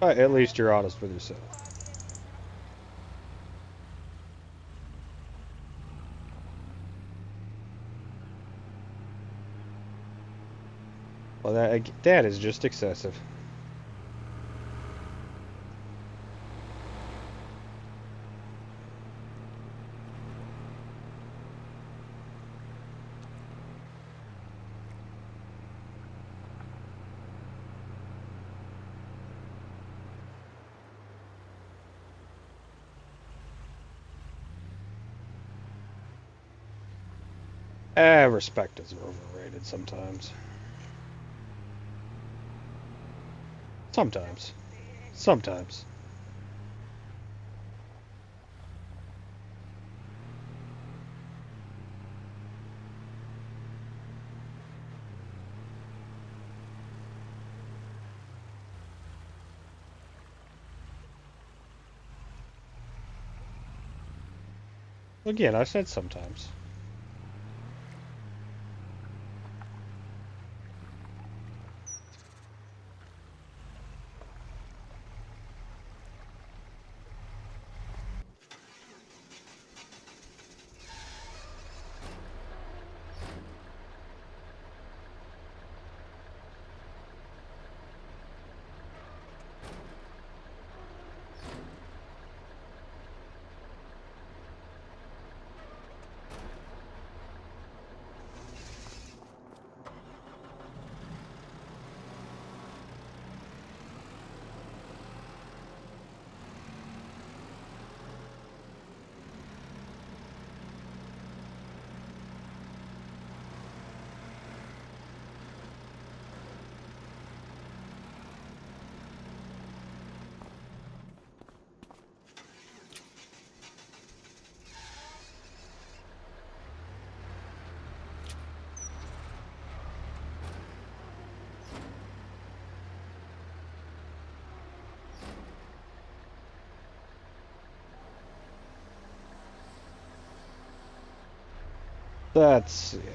At least you're honest with yourself. Well, that is just excessive. Respect is overrated sometimes. Sometimes. Sometimes. Again, I said sometimes. That's, yeah.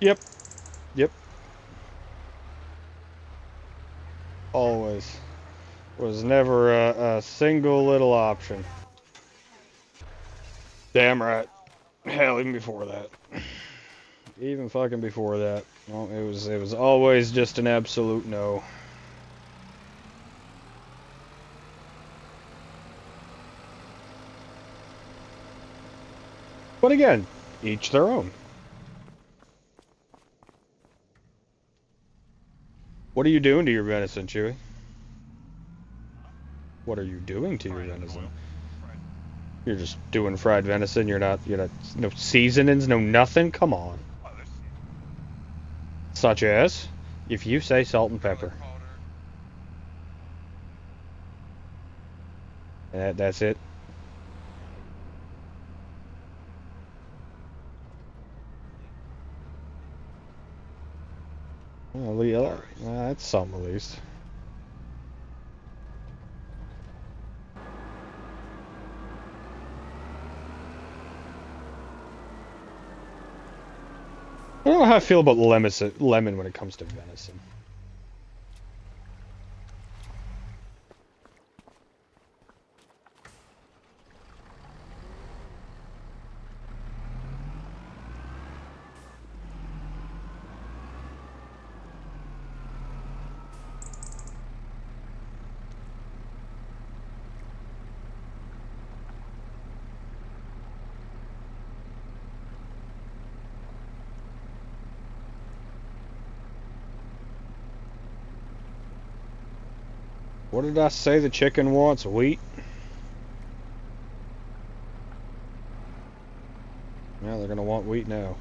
Yep. Yep. Always. Was never a single little option. Damn right. Hell, even before that. Even fucking before that. Well, it was always just an absolute no. But again, each their own. What are you doing to your venison, Chewy? What are you doing to your venison? You're just doing fried venison. You're not, no seasonings, no nothing. Come on. Such as, if you say salt and pepper. That's it. Well, that's some at least. I don't know how I feel about lemon when it comes to venison. What did I say the chicken wants? Wheat? Yeah, they're gonna want wheat now.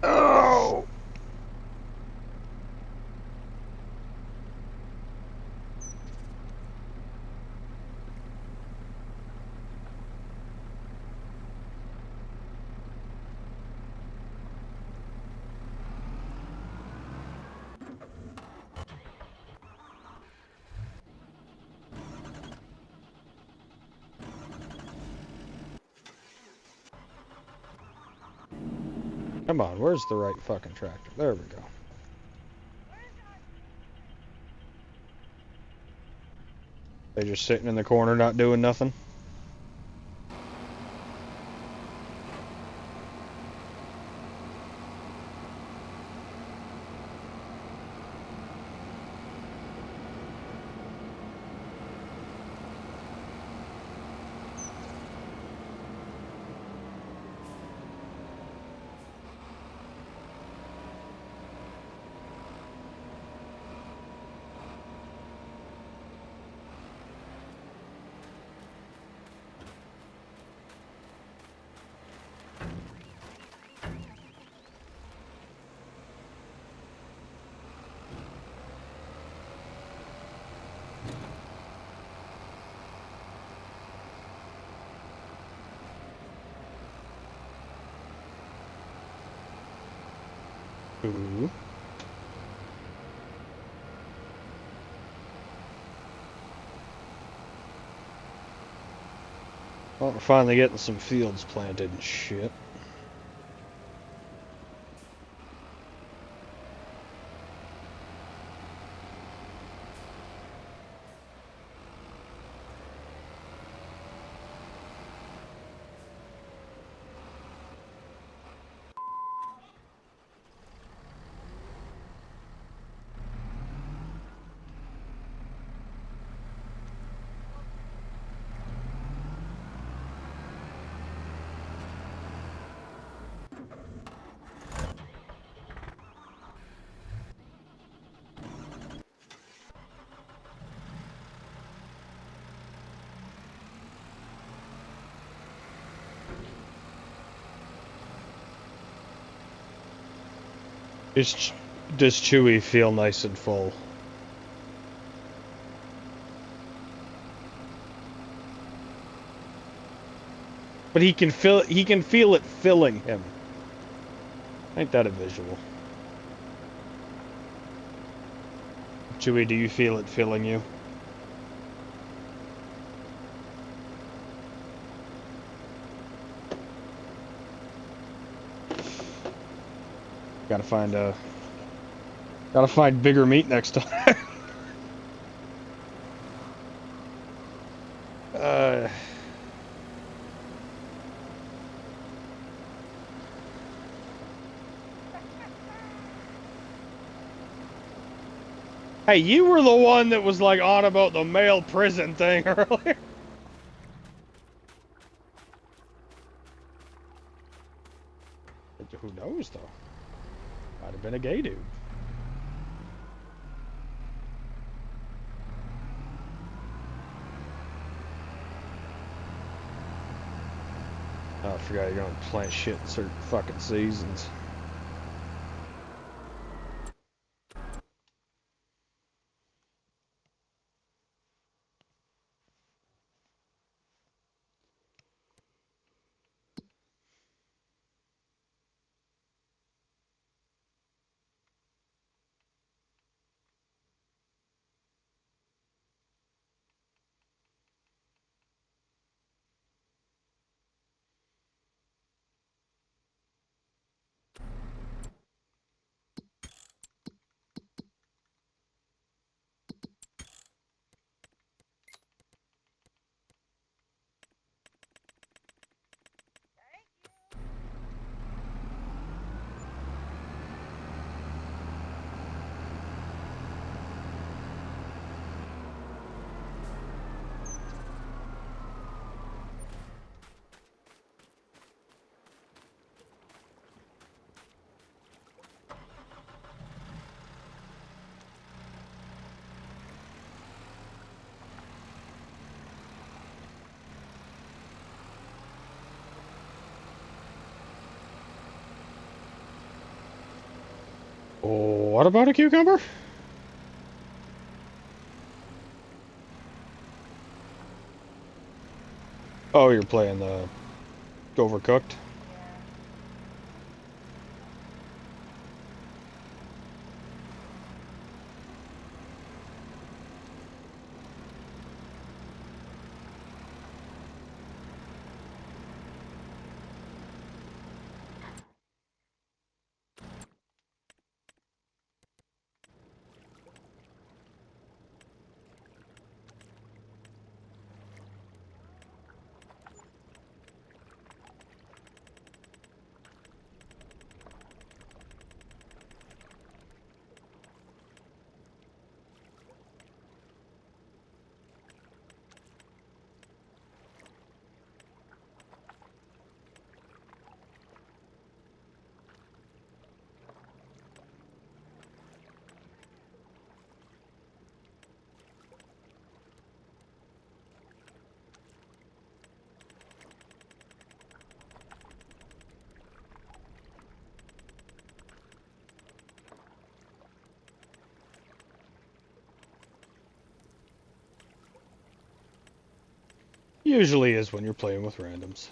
Oh! Come on, where's the right fucking tractor? There we go. They're just sitting in the corner not doing nothing. Ooh. Well, we're finally getting some fields planted and shit. Does Chewy feel nice and full? But he can feel it filling him. Ain't that a visual? Chewy, do you feel it filling you? Gotta find bigger meat next time. uh, hey, you were the one that was like on about the male prison thing earlier. Who knows though? Might have been a gay dude. Oh, I forgot you don't plant shit in certain fucking seasons. What about a cucumber? Oh, you're playing the Overcooked? Usually is when you're playing with randoms.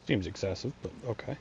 Seems excessive, but okay.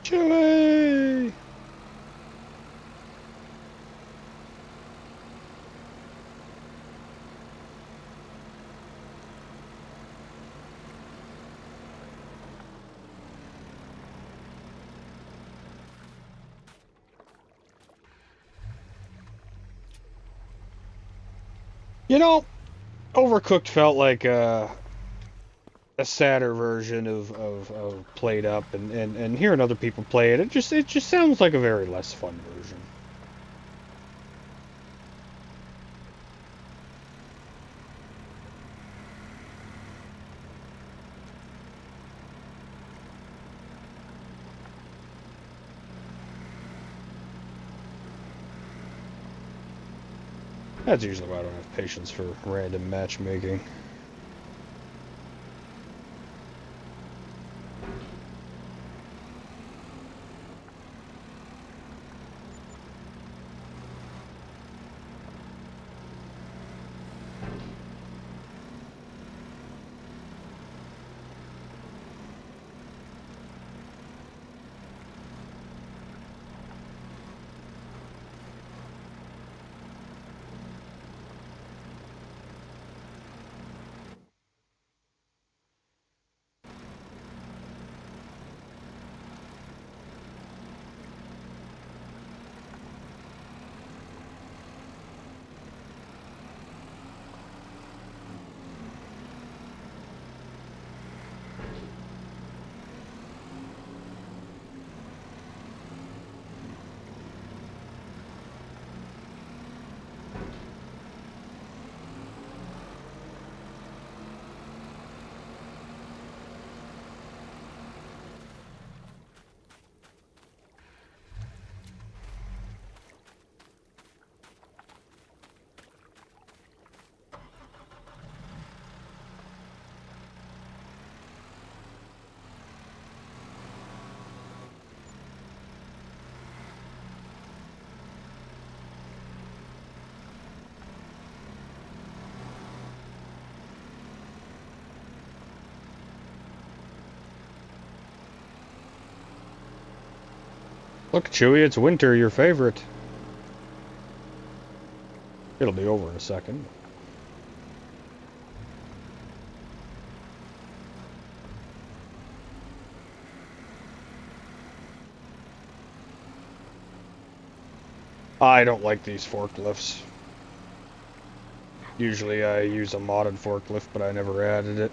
Chewy! You know, Overcooked felt like a sadder version of Played Up, and hearing other people play it, it just sounds like a very less fun version. That's usually why I don't have patience for random matchmaking. Look, Chewy, it's winter, your favorite. It'll be over in a second. I don't like these forklifts. Usually I use a modded forklift, but I never added it.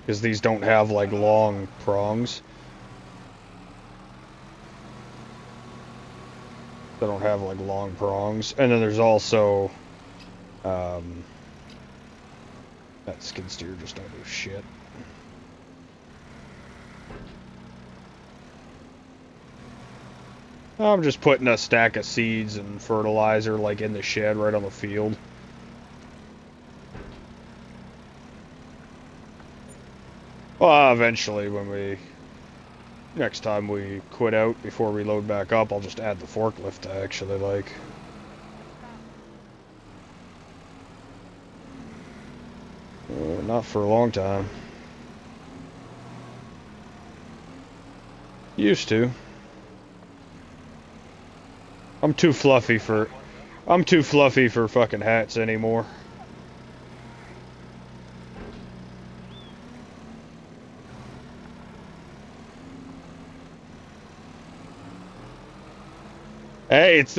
Because these don't have, like, long prongs. They don't have, like, long prongs. And then there's also... that skid steer just don't do shit. I'm just putting a stack of seeds and fertilizer, like, in the shed right on the field. Well, eventually, next time we quit out before we load back up, I'll just add the forklift I actually like. Not for a long time. Used to. I'm too fluffy for fucking hats anymore. Hey, it's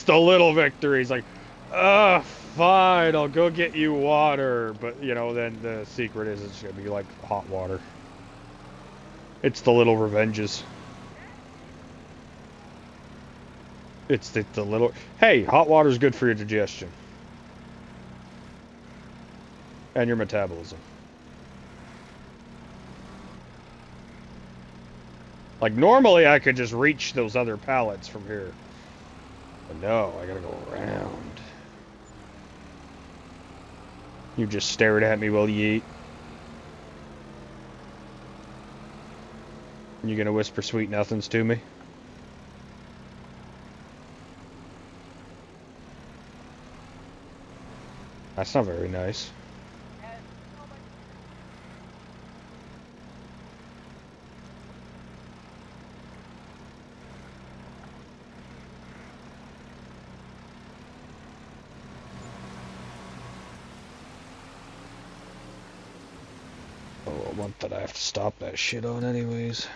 the little victories. Like, fine, I'll go get you water. But, you know, then the secret is it's gonna be like hot water. It's the little revenges. It's the little... Hey, hot water's good for your digestion. And your metabolism. Like, normally I could just reach those other pallets from here. But no, I gotta go around. You just stared at me while you eat. You gonna whisper sweet nothings to me? That's not very nice. Oh, what month did I have to stop that shit on anyways?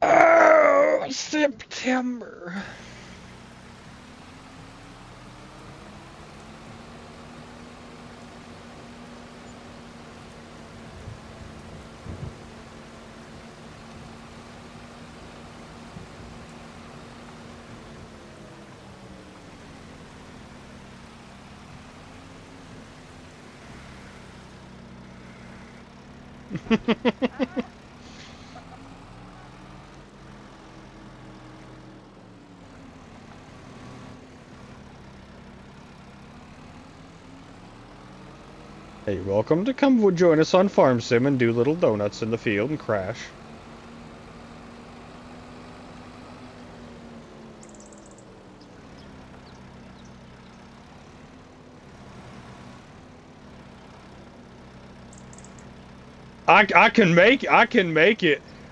Oh, September. Hey, welcome to come join us on Farm Sim and do little donuts in the field and crash.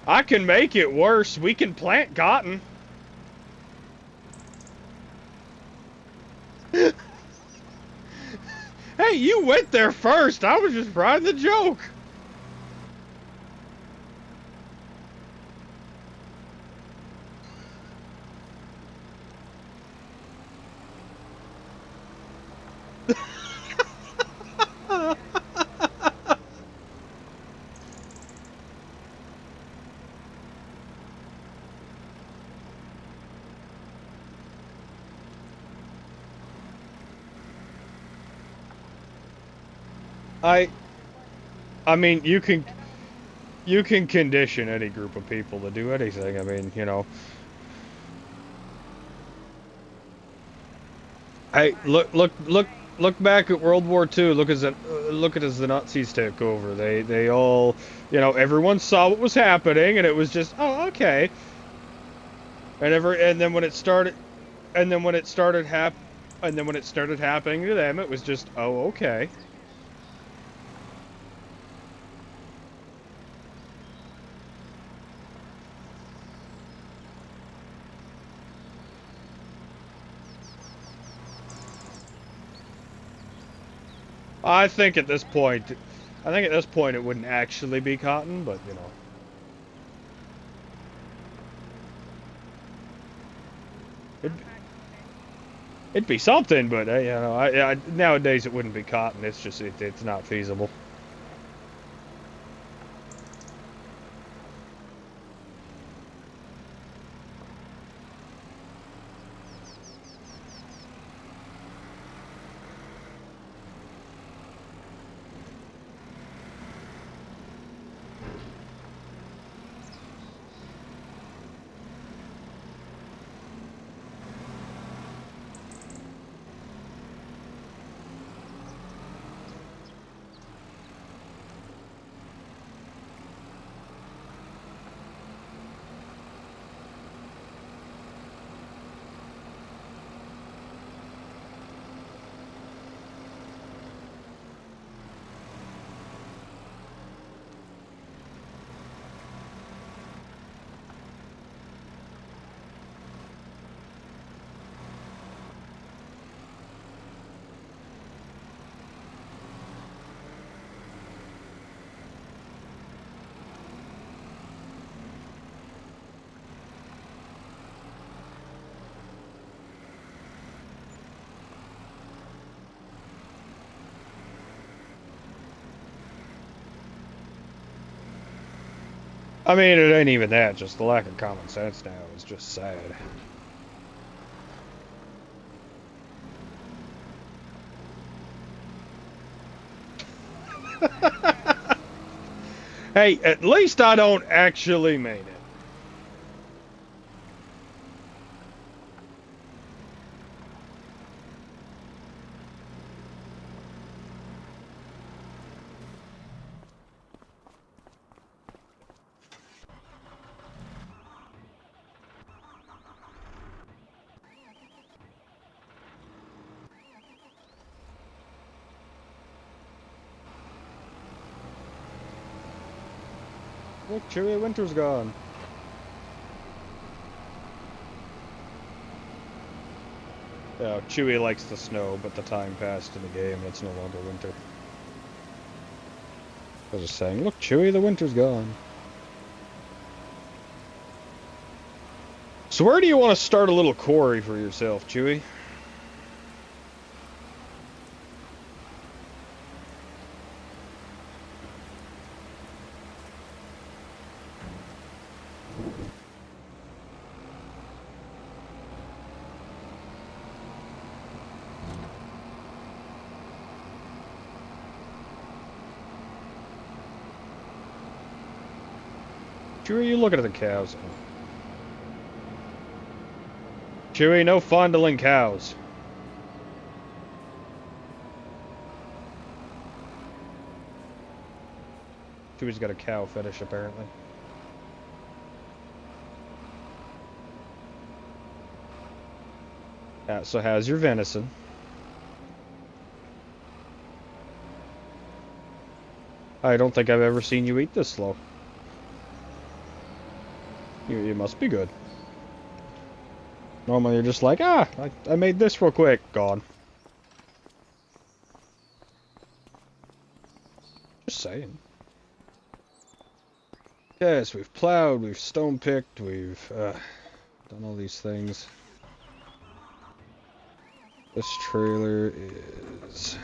I can make it worse. We can plant cotton. Hey, you went there first. I was just riding the joke. I I mean, you can condition any group of people to do anything. I mean, you know. Hey, look back at World War II. Look at as the Nazis took over. They all, you know, everyone saw what was happening, and it was just, oh, okay. And then when it started, and then when it started and then when it started happening to them, it was just, oh, okay. I think at this point, it wouldn't actually be cotton, but you know, it, it'd be something. But you know, nowadays it wouldn't be cotton. It's just it's not feasible. I mean, it ain't even that. Just the lack of common sense now is just sad. Hey, at least I don't actually mean it. Look, Chewy, winter's gone. Yeah, Chewy likes the snow, but the time passed in the game, it's no longer winter. I was just saying, look, Chewy, the winter's gone. So where do you want to start a little quarry for yourself, Chewy? Chewy, you looking at the cows. Chewy, no fondling cows. Chewie's got a cow fetish, apparently. So how's your venison? I don't think I've ever seen you eat this slow. You must be good. Normally you're just like, I made this real quick. Gone. Just saying. Yes, we've plowed, we've stone picked, we've done all these things. This trailer is...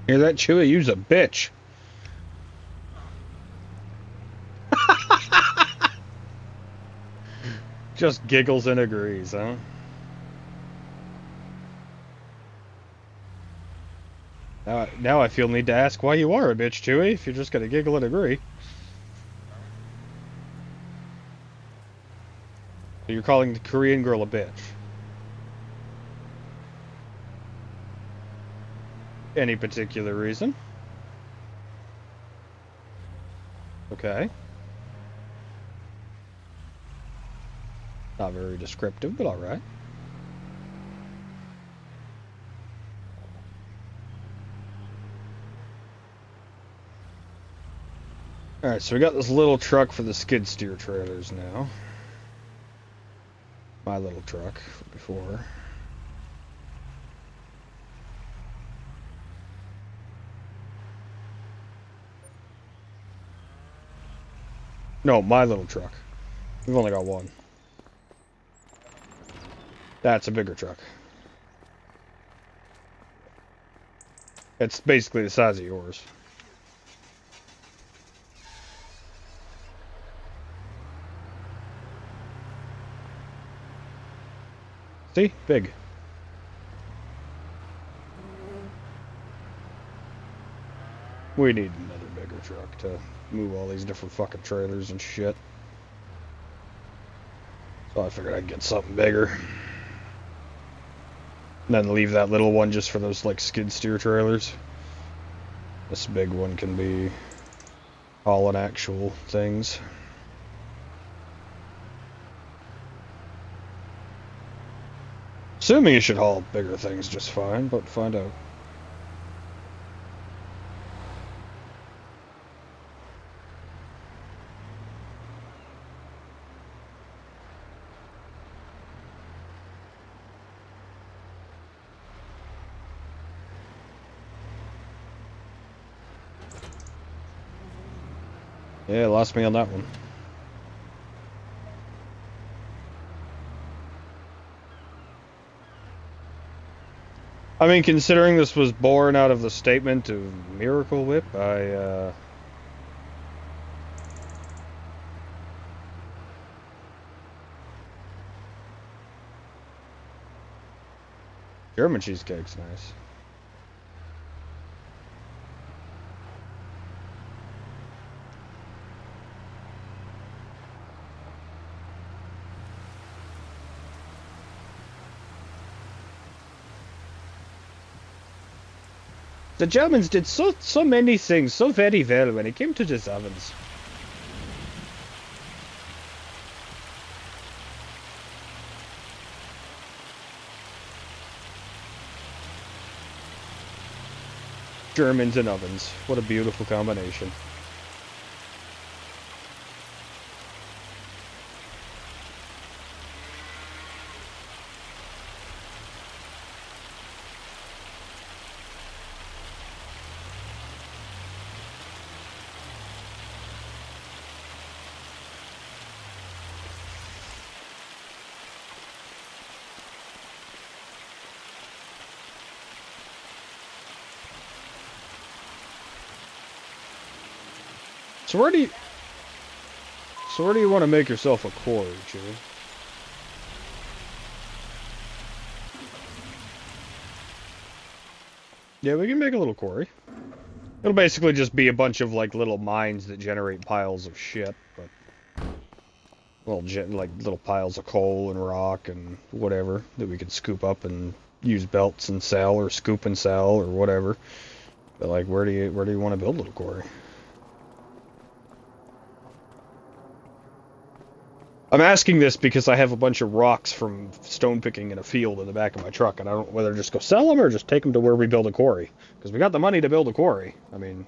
Hear that, Chewy? You's a bitch. Just giggles and agrees, huh? Now I feel need to ask why you are a bitch, Chewy, if you're just gonna giggle and agree. So you're calling the Korean girl a bitch. Any particular reason? Okay. Not very descriptive, but alright. Alright, so we got this little truck for the skid steer trailers now. My little truck before. No, my little truck. We've only got one. That's a bigger truck. It's basically the size of yours. See? Big. We need another bigger truck to move all these different fucking trailers and shit. So I figured I'd get something bigger. And then leave that little one just for those, like, skid steer trailers. This big one can be hauling actual things. Assuming you should haul bigger things just fine, but find out. Yeah, lost me on that one. I mean, considering this was born out of the statement of Miracle Whip, German cheesecake's nice. The Germans did so many things so very well when it came to the ovens. Germans and ovens. What a beautiful combination. So where do you want to make yourself a quarry, Chewy? Yeah, we can make a little quarry. It'll basically just be a bunch of like little mines that generate piles of shit, but like little piles of coal and rock and whatever that we could scoop up and use belts and sell, or scoop and sell, or whatever. But like, where do you want to build a little quarry? I'm asking this because I have a bunch of rocks from stone picking in a field in the back of my truck, and I don't know whether to just go sell them or just take them to where we build a quarry. Because we got the money to build a quarry. I mean,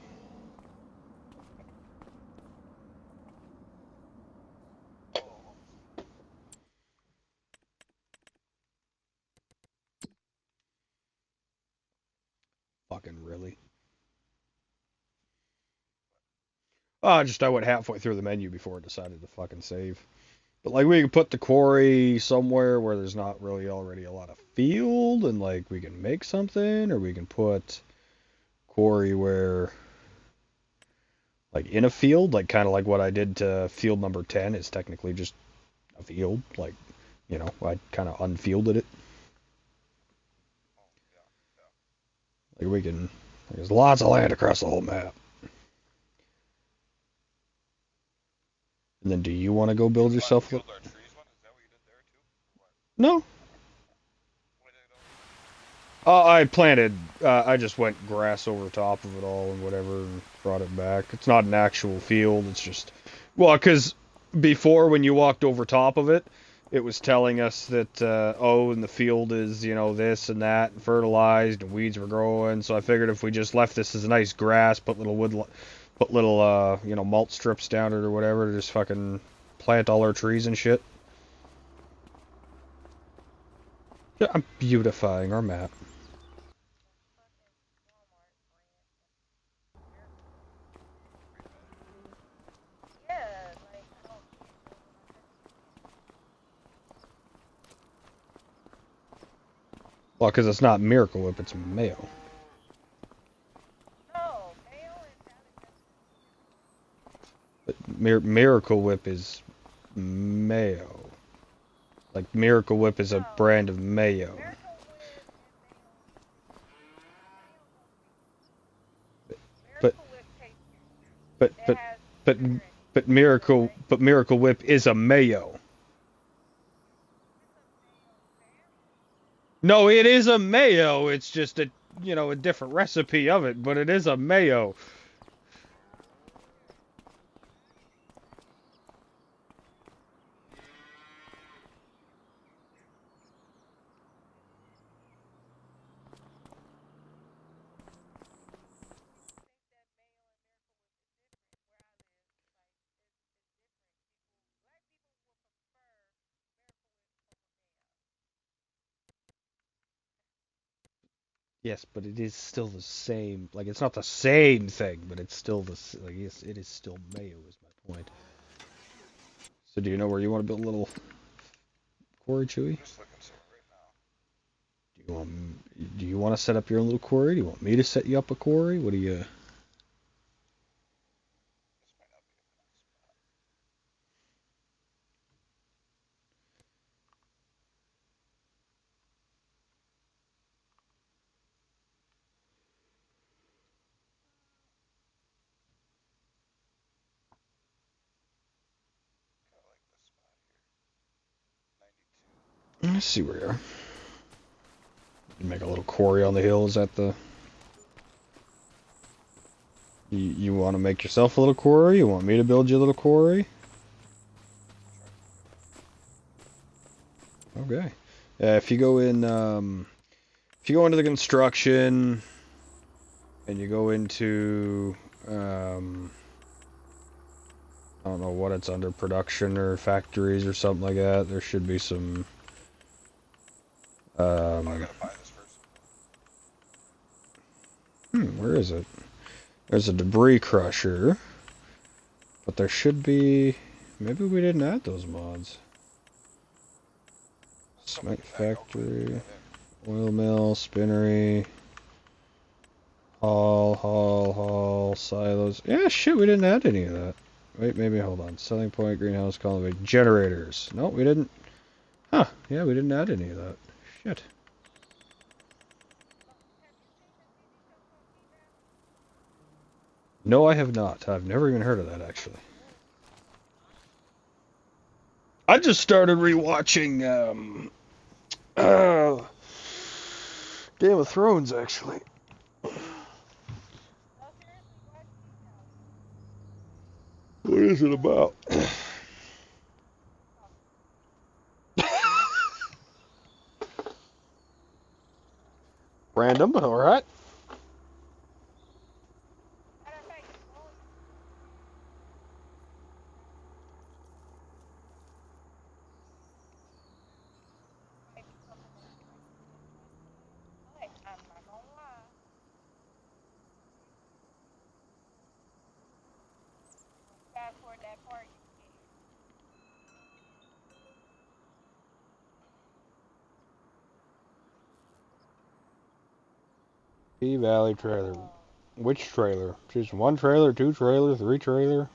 fucking really. Oh, just I went halfway through the menu before I decided to fucking save. But like, we could put the quarry somewhere where there's not really already a lot of field, and like we can make something, or we can put quarry where, like, in a field, like kind of like what I did to field number 10 is technically just a field. Like, I kind of unfielded it. Like, there's lots of land across the whole map. And then do you want to go build yourself? No. I planted, I just went grass over top of it all and whatever and brought it back. It's not an actual field, it's just, well, because before when you walked over top of it, it was telling us that, oh, and the field is, this and that, and fertilized, and weeds were growing. So I figured if we just left this as a nice grass, put little, mulch strips down it or whatever, to just fucking plant all our trees and shit. Yeah, I'm beautifying our map. Well, because it's not Miracle Whip, it's Mayo. But Miracle Whip is mayo. Like, Miracle Whip is a brand of mayo. But but but but Miracle Whip is a mayo. No, it is a mayo. It's just a different recipe of it, but it is a mayo. Yes, but it is still the same. Like, it's not the same thing, but it's still like, yes, it is still mayo is my point. So do you know where you want to build a little quarry, Chewy? Do you want to set up your own little quarry? Do you want me to set you up a quarry? What do you? Let's see where you are. You make a little quarry on the hill. Is that the? You want to make yourself a little quarry? You want me to build you a little quarry? Okay. If you go in, if you go into the construction and you go into, I don't know what it's under, production or factories or something like that, there should be some, I gotta buy this first. where is it? There's a debris crusher, but there should be, maybe we didn't add those mods. Cement factory, oil mill, spinnery, haul, silos. Yeah, shit, we didn't add any of that. Wait, maybe, hold on. Selling point, greenhouse, colony, generators. No, we didn't. Huh, yeah, we didn't add any of that. Shit. No, I have not. I've never even heard of that, actually. I just started rewatching, Game of Thrones, actually. What is it about? Random, but alright. P Valley trailer. Which trailer? Just one trailer, two trailer, three trailer?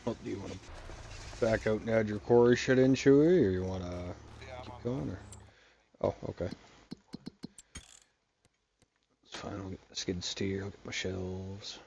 Well, do you want to back out and add your quarry shit in, Chewy, or you want to Yeah, I'm keep on going? Or? Oh, okay. It's fine. I'll get the skid steer. I'll get my shelves.